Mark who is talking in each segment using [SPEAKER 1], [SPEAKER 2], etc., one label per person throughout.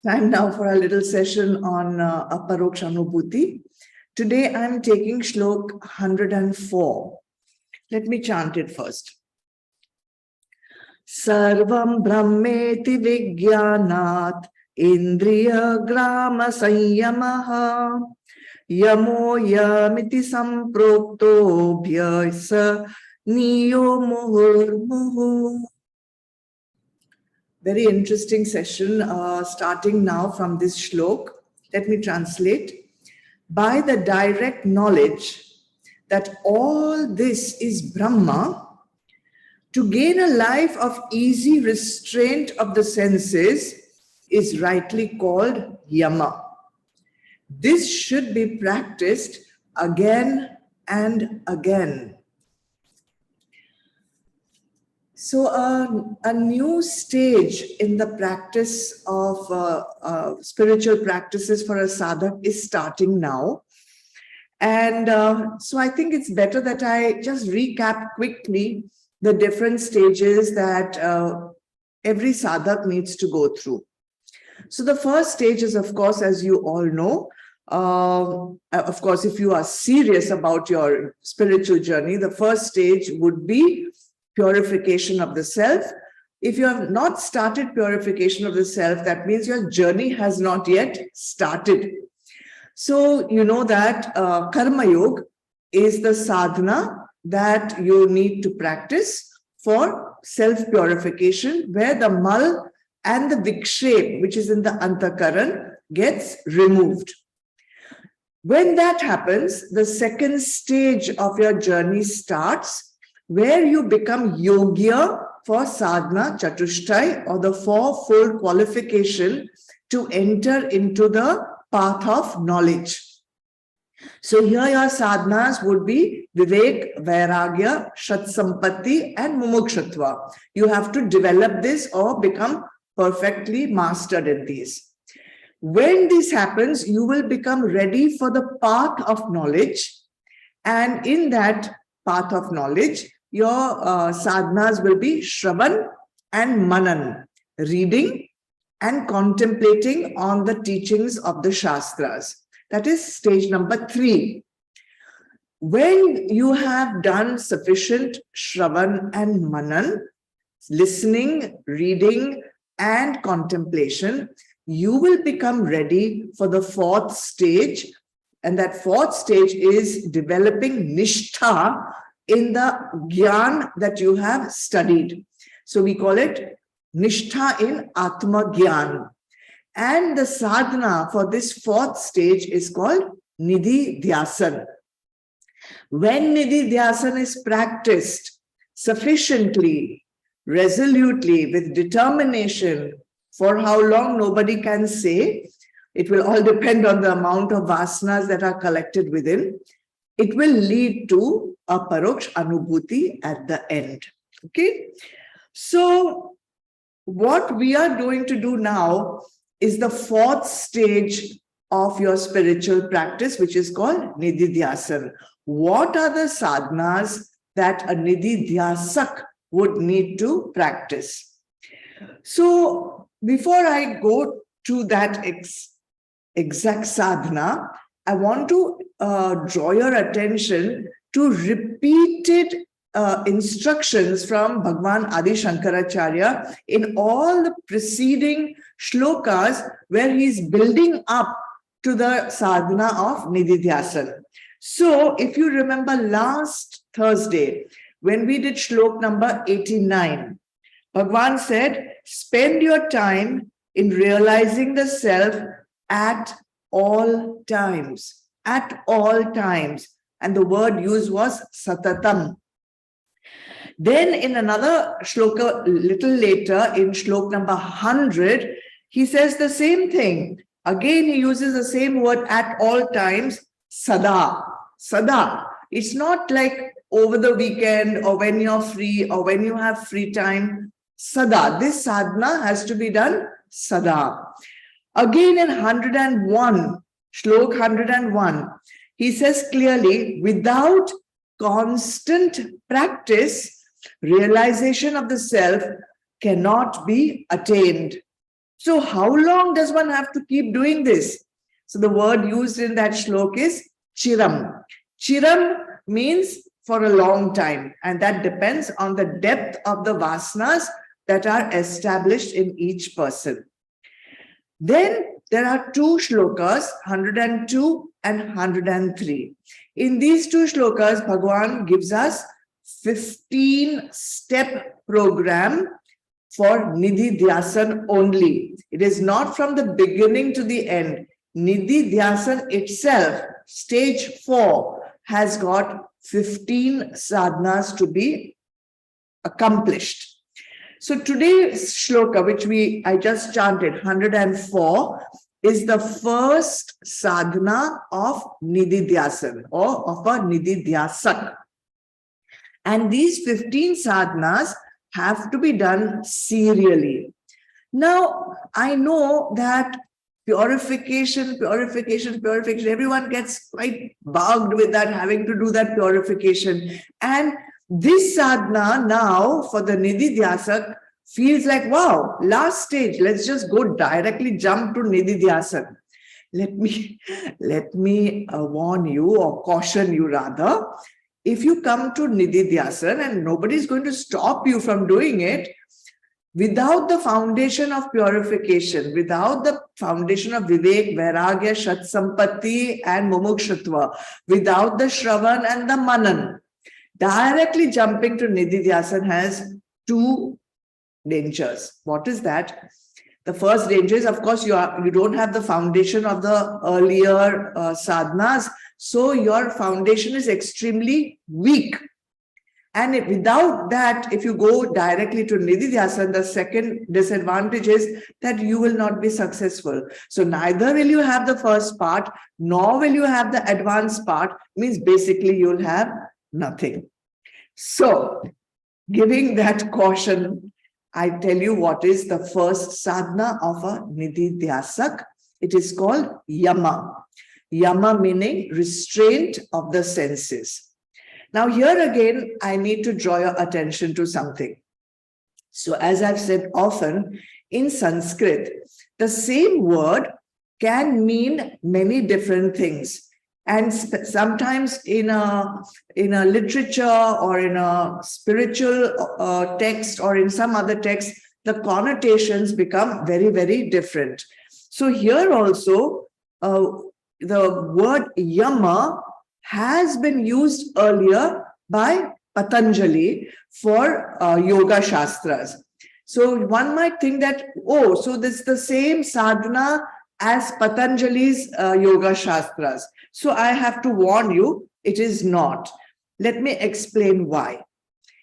[SPEAKER 1] Time now for a little session on Aparoksh Anubhuti. Today I'm taking Shlok 104. Let me chant it first. Sarvam Brahmeti Vijnanat Indriya Grama Sanyamaha Yamo Yamiti Samprokto Bhyasa Niyo Muhur Muhu. Very interesting session starting now from this shlok. Let me translate. By the direct knowledge that all this is Brahma, to gain a life of easy restraint of the senses is rightly called yama. This should be practiced again and again. So a new stage in the practice of spiritual practices for a sadhak is starting now. And so I think it's better that I just recap quickly the different stages that every sadhak needs to go through. So the first stage is, of course, as you all know, of course, if you are serious about your spiritual journey, the first stage would be purification of the self. If you have not started purification of the self, that means your journey has not yet started. So you know that Karma Yoga is the sadhana that you need to practice for self-purification, where the mal and the vikshep, which is in the antakaran, gets removed. When that happens, the second stage of your journey starts, where you become yogya for sadhana chatushtai, or the fourfold qualification to enter into the path of knowledge. So here your sadhanas would be vivek, vairagya, shat sampatti and mumukshutva. You have to develop this or become perfectly mastered in these. When this happens, you will become ready for the path of knowledge, and in that path of knowledge, your sadhanas will be Shravan and Manan, reading and contemplating on the teachings of the Shastras. That is stage number 3. When you have done sufficient Shravan and Manan, listening, reading, and contemplation, you will become ready for the 4th stage. And that 4th stage is developing Nishtha in the Gyan that you have studied. So we call it Nishtha in Atma Gyan. And the sadhana for this 4th stage is called Nidhi Dhyasan. When Nidhi Dhyasan is practiced sufficiently, resolutely, with determination, for how long nobody can say, it will all depend on the amount of vasanas that are collected within, it will lead to Aparoksh Anubhuti at the end. Okay? So what we are going to do now is the 4th stage of your spiritual practice, which is called Nidhi Dhyasan. What are the sadhanas that a Nidhi Dhyasak would need to practice? So before I go to that exact sadhana, I want to draw your attention to repeated instructions from Bhagwan Adi Shankaracharya in all the preceding shlokas, where he is building up to the sadhana of Nidhi Dhyasan. So if you remember last Thursday, when we did shlok number 89, Bhagwan said, spend your time in realizing the self at all times, at all times. And the word used was satatam. Then in another shloka, little later, in shlok number 100, he says the same thing. Again, he uses the same word at all times, sada, sada. It's not like over the weekend or when you're free or when you have free time. Sada, this sadhana has to be done sada. Again in 101, shlok 101, he says clearly, without constant practice, realization of the self cannot be attained. So how long does one have to keep doing this? So the word used in that shlok is chiram. Chiram means for a long time, and that depends on the depth of the vasanas that are established in each person. Then there are two shlokas, 102 and 103. In these two shlokas, Bhagavan gives us 15-step program for Nidhi Dhyasan only. It is not from the beginning to the end. Nidhi Dhyasan itself, stage 4, has got 15 sadhanas to be accomplished. So today's shloka, which I just chanted, 104, is the first sadhana of Nidhi Dhyasan or of a Nidhi Dhyasak. And these 15 sadhanas have to be done serially. Now, I know that purification, everyone gets quite bugged with that, having to do that purification. And this sadhana now for the Nidhi Dhyasak feels like, wow, last stage, let's just go directly jump to Nidhi Dhyasan. Let me warn you or caution you rather. If you come to Nidhi Dhyasan and nobody's going to stop you from doing it, without the foundation of purification, without the foundation of Vivek, Vairagya, Shat Sampatti and Mumukshutva, without the Shravan and the Manan, directly jumping to Nidhi Dhyasan has two dangers. What is that? The first danger is, of course, you don't have the foundation of the earlier sadhanas, so your foundation is extremely weak. And without that, if you go directly to Nidhi Dhyasan, the second disadvantage is that you will not be successful. So neither will you have the first part, nor will you have the advanced part, means basically you'll have nothing. So, giving that caution, I tell you what is the first sadhana of a Nidhi Dhyasak. It is called Yama. Yama meaning restraint of the senses. Now here again, I need to draw your attention to something. So as I've said often, in Sanskrit, the same word can mean many different things. And sometimes in a literature or in a spiritual text or in some other text, the connotations become very, very different. So here also, the word Yama has been used earlier by Patanjali for yoga shastras. So one might think that, oh, so this is the same sadhana as Patanjali's yoga shastras. So I have to warn you, it is not. Let me explain why.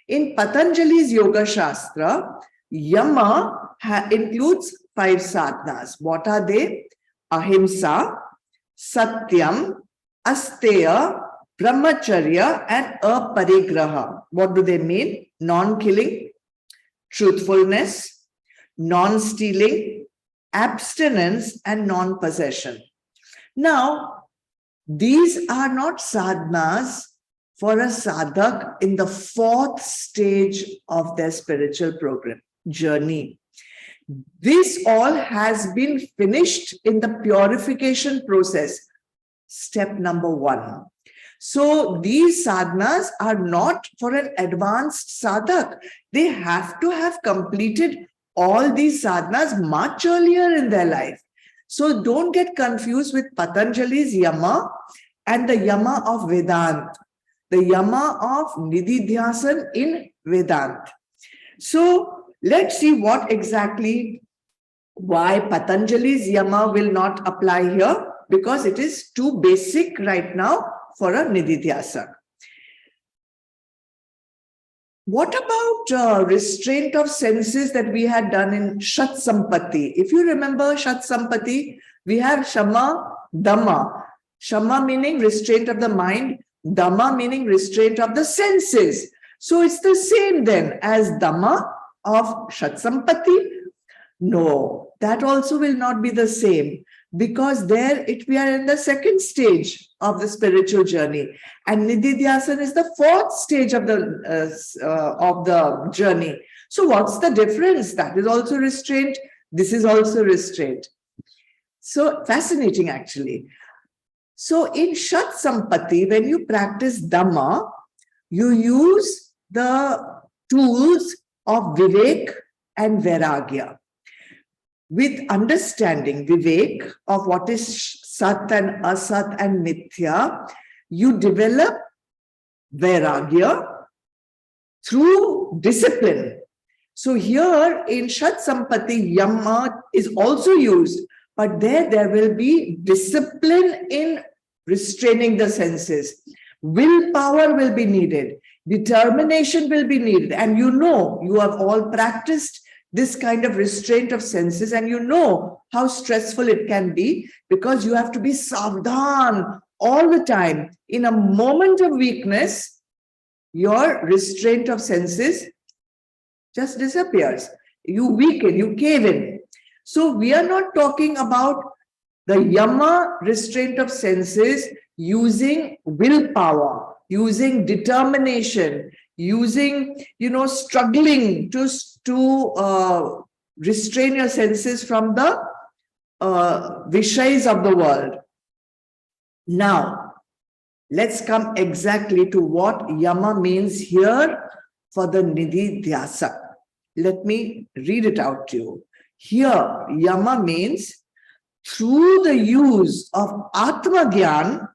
[SPEAKER 1] In Patanjali's yoga shastra, Yama includes 5 sadhanas. What are they? Ahimsa, Satyam, Asteya, Brahmacharya, and Aparigraha. What do they mean? Non-killing, truthfulness, non-stealing, abstinence, and non-possession. Now, these are not sadhanas for a sadhak in the 4th stage of their spiritual program, journey. This all has been finished in the purification process, step number 1. So these sadhanas are not for an advanced sadhak. They have to have completed all these sadhanas much earlier in their life. So don't get confused with Patanjali's Yama and the Yama of Vedant, the Yama of Nidhi Dhyasan in Vedant. So let's see why Patanjali's Yama will not apply here, because it is too basic right now for a Nidhi Dhyasan. What about restraint of senses that we had done in Shat Sampatti? If you remember Shat Sampatti, we have Shama, Dhamma. Shama meaning restraint of the mind, Dhamma meaning restraint of the senses. So it's the same then as Dhamma of Shat Sampatti. No, that also will not be the same, because we are in the 2nd stage of the spiritual journey, and Nidhi Dhyasan is the 4th stage of the journey. So what's the difference? That is also restraint. This is also restraint. So fascinating, actually. So in Shat Sampati, when you practice Dhamma, you use the tools of Vivek and Vairagya. With understanding, Vivek, of what is Sat and Asat and Mithya, you develop Vairagya through discipline. So here in Shat Sampati, Yama is also used, but there will be discipline in restraining the senses. Willpower will be needed. Determination will be needed. And you have all practiced this kind of restraint of senses, and you know how stressful it can be, because you have to be savdhan all the time. In a moment of weakness, your restraint of senses just disappears. You weaken, you cave in. So we are not talking about the yama restraint of senses using willpower, using determination, using, struggling to restrain your senses from the vishayas of the world. Now, let's come exactly to what yama means here for the nidhi dhyasa. Let me read it out to you. Here, yama means through the use of Atma Gyan,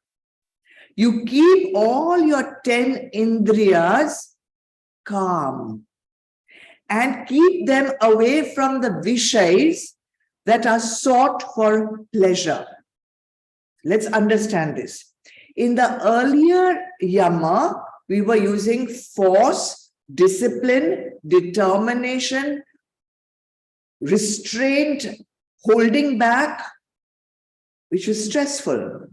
[SPEAKER 1] you keep all your 10 indriyas calm and keep them away from the vishayas that are sought for pleasure. Let's understand this. In the earlier yama, we were using force, discipline, determination, restraint, holding back, which is stressful.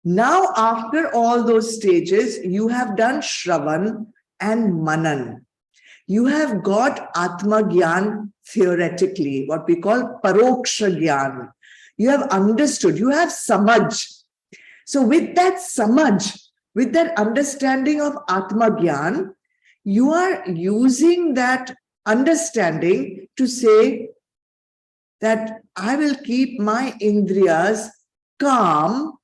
[SPEAKER 1] Now, after all those stages, you have done Shravan and Manan. You have got Atma Gyan theoretically, what we call Aparoksh Gyan. You have understood, you have Samaj. So with that Samaj, with that understanding of Atma Gyan, you are using that understanding to say that I will keep my indriyas calm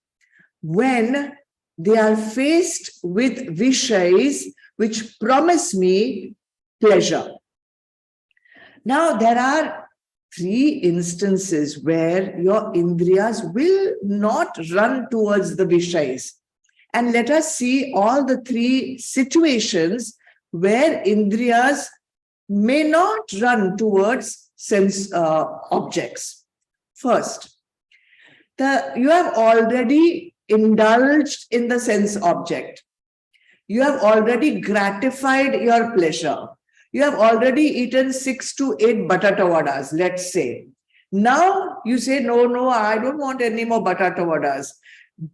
[SPEAKER 1] when they are faced with vishayas which promise me pleasure. Now, there are 3 instances where your indriyas will not run towards the vishayas. And let us see all the 3 situations where indriyas may not run towards sense objects. First, you have already indulged in the sense object. You have already gratified your pleasure. You have already eaten 6 to 8 batata vadas, let's say. Now you say, no, I don't want any more batata vadas.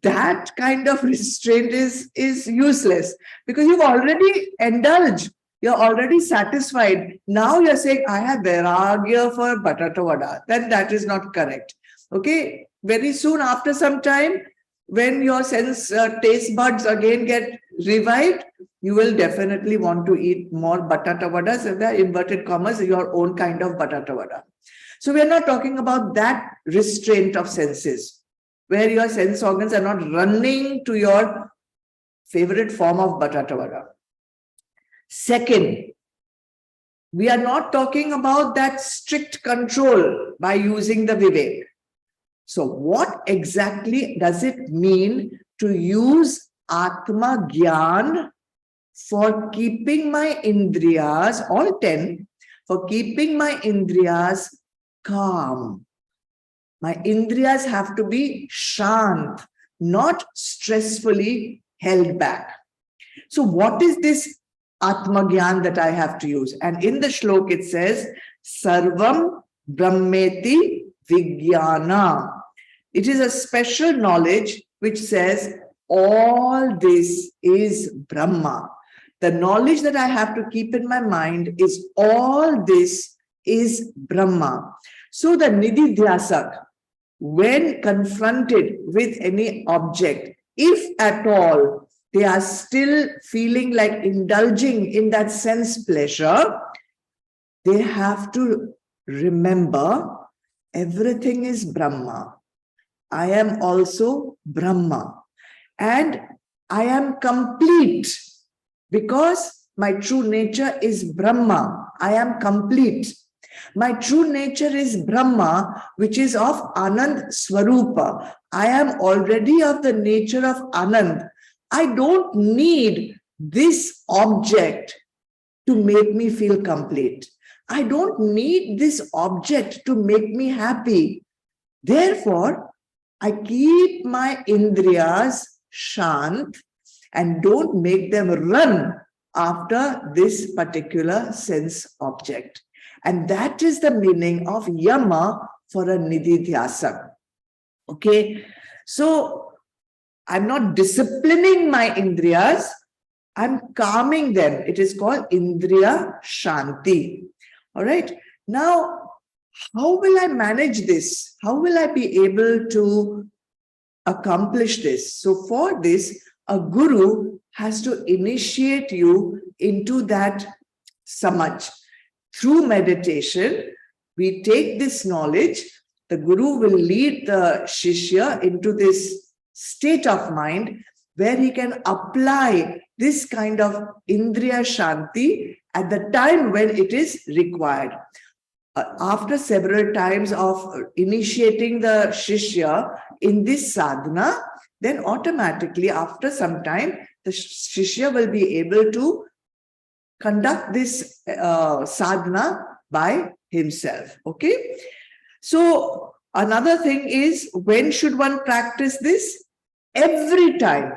[SPEAKER 1] That kind of restraint is useless, because you've already indulged. You're already satisfied. Now you're saying, I have vairagya for batata vada. Then that is not correct. Okay. Very soon, after some time, when your sense taste buds again get revived, you will definitely want to eat more batata vadas, and the inverted commas, your own kind of batata vada. So we are not talking about that restraint of senses, where your sense organs are not running to your favorite form of batata vada. Second, we are not talking about that strict control by using the Vivek. So what exactly does it mean to use Atma Gyan for keeping my indriyas, all 10, for keeping my indriyas calm? My indriyas have to be shant, not stressfully held back. So what is this Atma Gyan that I have to use? And in the shlok it says, Sarvam Brahmeti Vijnana. It is a special knowledge which says all this is Brahma. The knowledge that I have to keep in my mind is all this is Brahma. So the Nidhi Dhyasak, when confronted with any object, if at all they are still feeling like indulging in that sense pleasure, they have to remember everything is Brahma. I am also Brahma. And I am complete because my true nature is Brahma. I am complete. My true nature is Brahma, which is of Anand Swarupa. I am already of the nature of Anand. I don't need this object to make me feel complete. I don't need this object to make me happy. Therefore, I keep my indriyas shant and don't make them run after this particular sense object. And that is the meaning of yama for a nididhyasana. Okay, so I'm not disciplining my indriyas, I'm calming them. It is called indriya shanti. All right. Now, how will I manage this? How will I be able to accomplish this? So for this, a guru has to initiate you into that samaj. Through meditation, we take this knowledge, the guru will lead the shishya into this state of mind where he can apply this kind of indriya shanti at the time when it is required. After several times of initiating the shishya in this sadhana, then automatically after some time, the shishya will be able to conduct this sadhana by himself. Okay. So another thing is, when should one practice this? Every time.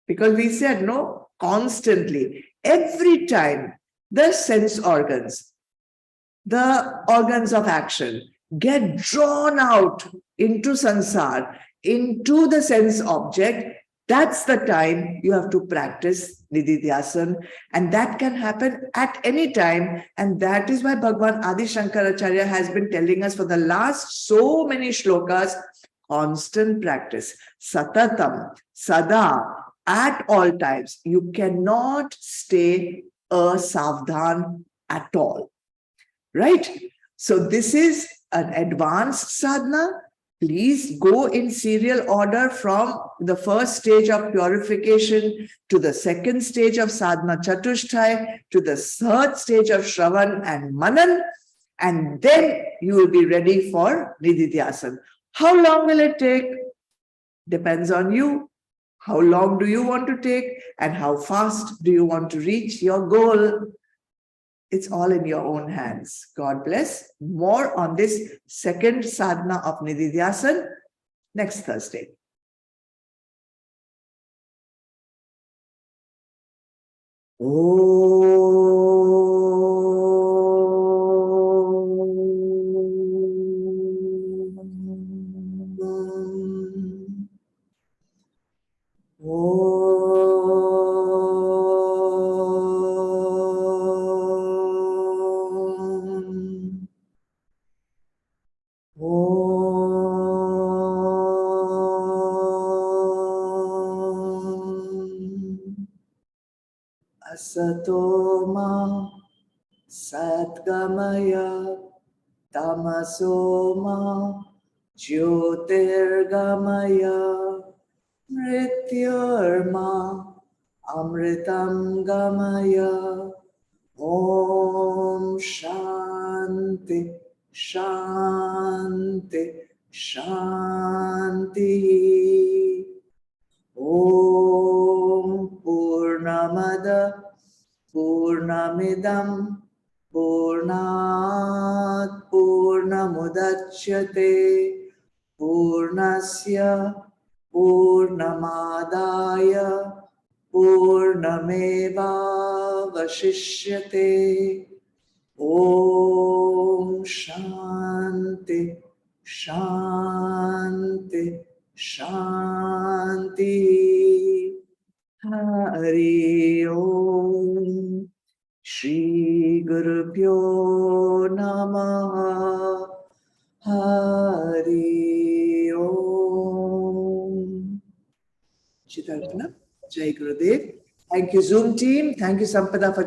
[SPEAKER 1] Because we said no, constantly. Every time the sense organs, the organs of action get drawn out into sansar, into the sense object, that's the time you have to practice nididhyasana, and that can happen at any time. And that is why Bhagwan Adi Shankaracharya has been telling us for the last so many shlokas, constant practice, satatam, sada, at all times. You cannot stay savdhan at all. Right? So this is an advanced sadhana. Please go in serial order from the first stage of purification to the second stage of sadhana chatushthay to the third stage of shravan and manan, and then you will be ready for nididhyasana. How long will it take? Depends on you. How long do you want to take and how fast do you want to reach your goal? It's all in your own hands. God bless. More on this second sadhana of nididhyasana next Thursday. Asatoma Satgamaya Tamasoma Jyotirgamaya Mrityurma Amritam Gamaya. Om Shanti Shanti Shanti. Om Purnamada Purnamidam Purnat Purnamudachyate Purnasya Purnamadaya Purnameva Vashishyate. Om Shanti Shanti Shanti. Hari Om. Shri Guru Pyo Namaha. Hari Om. Chitarpana. Jai Gurudev. Thank you, Zoom team. Thank you, Sampada, for